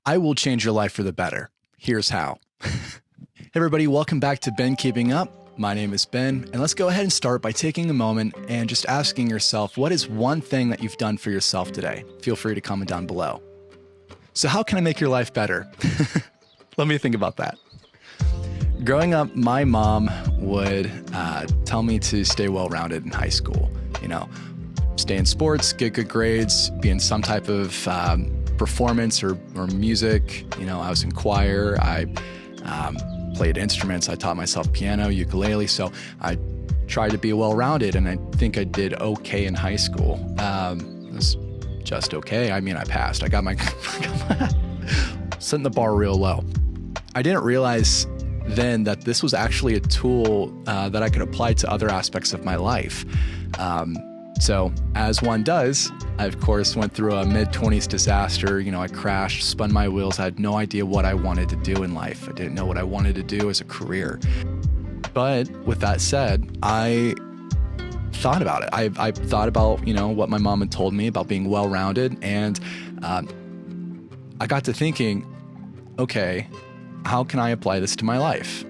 I will change your life for the better. Here's how. Hey everybody, welcome back to Ben Keeping Up. My name is Ben, and let's go ahead and start by taking a moment and just asking yourself, what is one thing that you've done for yourself today? Feel free to comment down below. So how can I make your life better? Let me think about that. Growing up, my mom would tell me to stay well-rounded in high school. Stay in sports, get good grades, be in some type of performance or music. I was in choir. I played instruments. I taught myself piano, ukulele. So I tried to be well-rounded, and I think I did okay in high school. It was just okay. I passed. I got my setting the bar real low. I didn't realize then that this was actually a tool that I could apply to other aspects of my life. So as one does, I of course went through a mid-20s disaster. I crashed, spun my wheels. I had no idea what I wanted to do in life. I didn't know what I wanted to do as a career. But with that said, I thought about it. I thought about, what my mom had told me about being well-rounded. And I got to thinking, okay, how can I apply this to my life?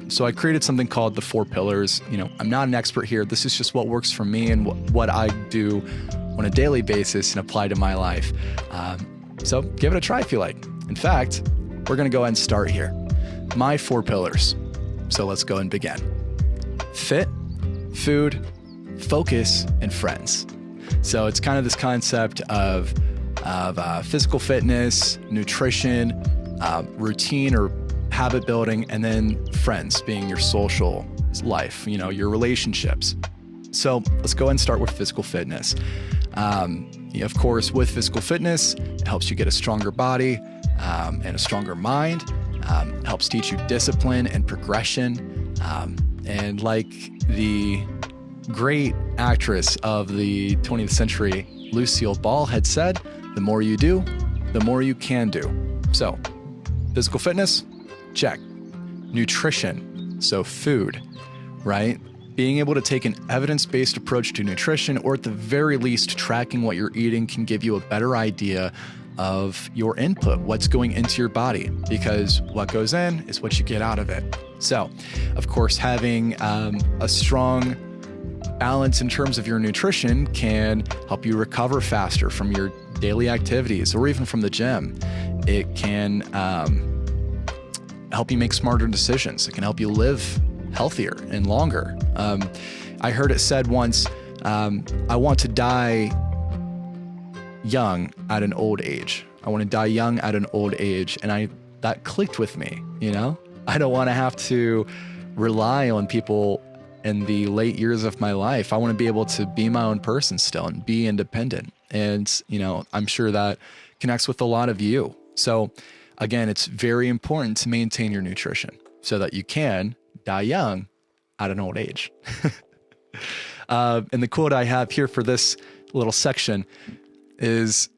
So I created something called the 4 pillars. I'm not an expert here. This is just what works for me and what I do on a daily basis and apply to my life. So give it a try if you like. In fact, we're going to go ahead and start here. My 4 pillars. So let's go and begin. Fit, food, focus, and friends. So it's kind of this concept of physical fitness, nutrition, routine or habit building, and then friends being your social life, your relationships. So let's go ahead and start with physical fitness. Of course, with physical fitness, it helps you get a stronger body and a stronger mind. Helps teach you discipline and progression. And like the great actress of the 20th century, Lucille Ball, had said, the more you do, the more you can do. So physical fitness, check. Nutrition, so food, right? Being able to take an evidence-based approach to nutrition, or at the very least, tracking what you're eating, can give you a better idea of your input, what's going into your body, because what goes in is what you get out of it. So, of course, having a strong balance in terms of your nutrition can help you recover faster from your daily activities or even from the gym. It can help you make smarter decisions. It can help you live healthier and longer. I heard it said once, I want to die young at an old age. I want to die young at an old age. And that clicked with me, I don't want to have to rely on people in the late years of my life. I want to be able to be my own person still and be independent. And, I'm sure that connects with a lot of you. So again, it's very important to maintain your nutrition so that you can die young at an old age. And the quote I have here for this little section is,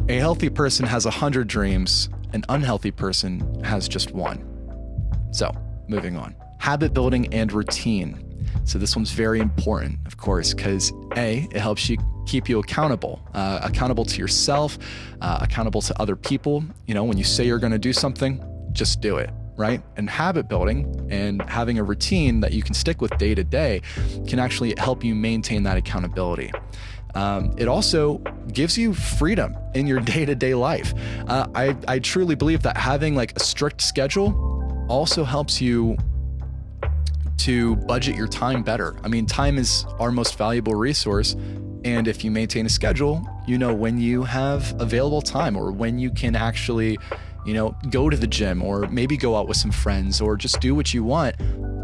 a healthy person has 100 dreams, an unhealthy person has just one. So moving on, habit building and routine. So this one's very important, of course, because it helps you keep you accountable to yourself, accountable to other people. When you say you're going to do something, just do it, right? And habit building and having a routine that you can stick with day to day can actually help you maintain that accountability. It also gives you freedom in your day-to-day life. I truly believe that having like a strict schedule also helps you to budget your time better. Time is our most valuable resource. And if you maintain a schedule, when you have available time or when you can actually, go to the gym or maybe go out with some friends or just do what you want.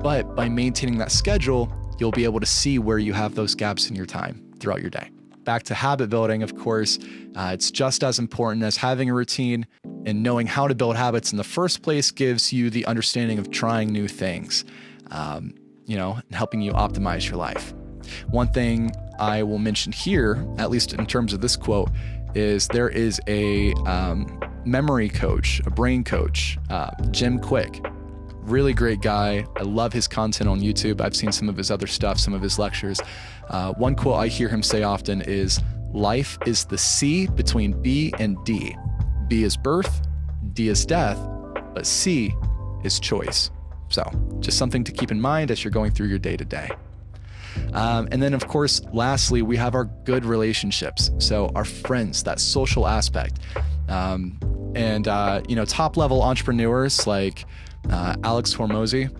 But by maintaining that schedule, you'll be able to see where you have those gaps in your time throughout your day. Back to habit building, of course, it's just as important as having a routine, and knowing how to build habits in the first place gives you the understanding of trying new things, and helping you optimize your life. One thing I will mention here, at least in terms of this quote, is there is a memory coach, a brain coach, Jim Quick. Really great guy. I love his content on YouTube. I've seen some of his other stuff, some of his lectures. One quote I hear him say often is, life is the C between B and D. B is birth, D is death, but C is choice. So just something to keep in mind as you're going through your day to day. And then, of course, lastly, we have our good relationships. So our friends, that social aspect. Top level entrepreneurs like Alex Hormozy,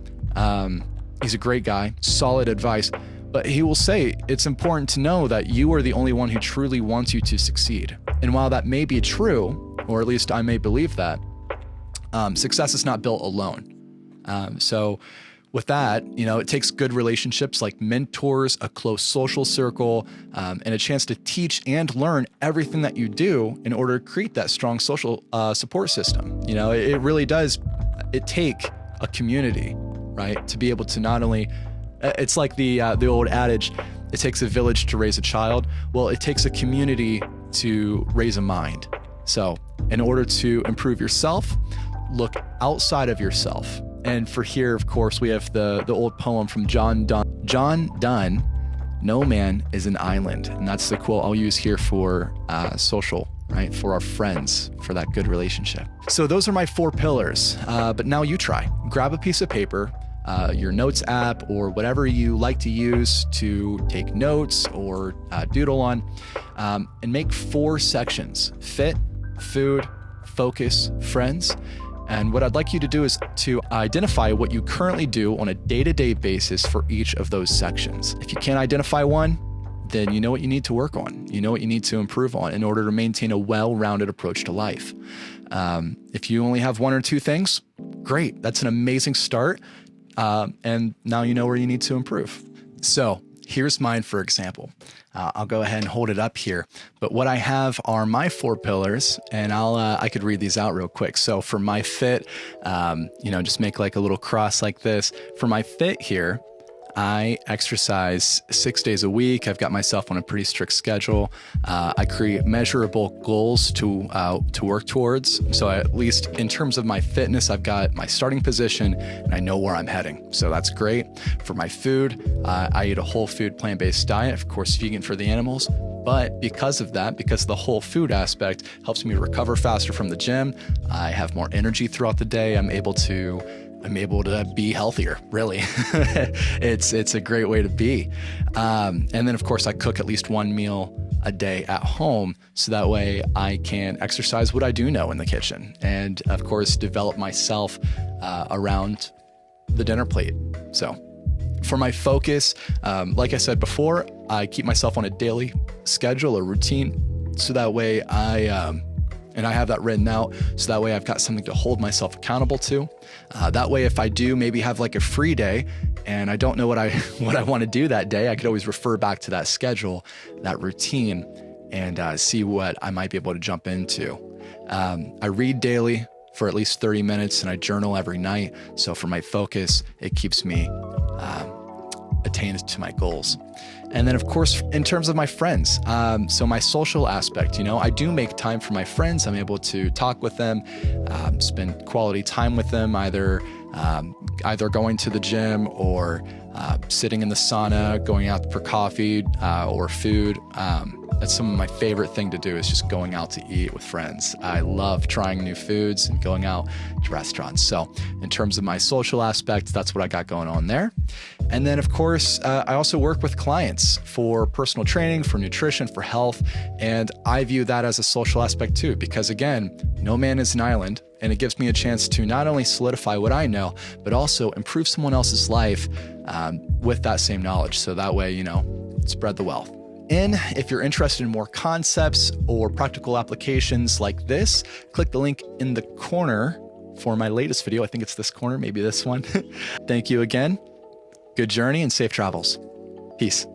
he's a great guy, solid advice, but he will say it's important to know that you are the only one who truly wants you to succeed. And while that may be true, or at least I may believe that, success is not built alone. So with that, it takes good relationships like mentors, a close social circle, and a chance to teach and learn everything that you do in order to create that strong social support system. It really does. It take a community, right, to be able to not only. It's like the old adage, it takes a village to raise a child. Well, it takes a community to raise a mind. So in order to improve yourself, look outside of yourself. And for here, of course, we have the old poem from John Donne, "No man is an island." And that's the quote I'll use here for social, right? For our friends, for that good relationship. So those are my 4 pillars. But now you try. Grab a piece of paper, your notes app, or whatever you like to use to take notes or doodle on, and make 4 sections: fit, food, focus, friends. And what I'd like you to do is to identify what you currently do on a day-to-day basis for each of those sections. If you can't identify one, then you know what you need to work on. You know what you need to improve on in order to maintain a well-rounded approach to life. If you only have 1 or 2 things, great. That's an amazing start. And now you know where you need to improve. So here's mine, for example. I'll go ahead and hold it up here. But what I have are my 4 pillars, and I could read these out real quick. So for my fit, just make like a little cross like this. For my fit here, I exercise 6 days a week. I've got myself on a pretty strict schedule. I create measurable goals to work towards. So at least in terms of my fitness, I've got my starting position and I know where I'm heading. So that's great. For my food, I eat a whole food plant-based diet, of course, vegan for the animals. But because of the whole food aspect helps me recover faster from the gym. I have more energy throughout the day. I'm able to be healthier, really. It's a great way to be. And then, of course, I cook at least 1 meal a day at home, so that way I can exercise what I do know in the kitchen and, of course, develop myself around the dinner plate. So for my focus, like I said before, I keep myself on a daily schedule, a routine, so that way and I have that written out, so that way I've got something to hold myself accountable to. That way, if I do maybe have like a free day and I don't know what I want to do that day, I could always refer back to that schedule, that routine, and see what I might be able to jump into. I read daily for at least 30 minutes and I journal every night. So for my focus, it keeps me attained to my goals. And then, of course, in terms of my friends, so my social aspect, I do make time for my friends. I'm able to talk with them, spend quality time with them, either going to the gym or sitting in the sauna, going out for coffee or food. That's some of my favorite thing to do is just going out to eat with friends. I love trying new foods and going out to restaurants. So in terms of my social aspect, that's what I got going on there. And then, of course, I also work with clients for personal training, for nutrition, for health. And I view that as a social aspect too, because again, no man is an island. And it gives me a chance to not only solidify what I know, but also improve someone else's life with that same knowledge. So that way, spread the wealth. If you're interested in more concepts or practical applications like this, click the link in the corner for my latest video. I think it's this corner, maybe this one. Thank you again. Good journey and safe travels. Peace.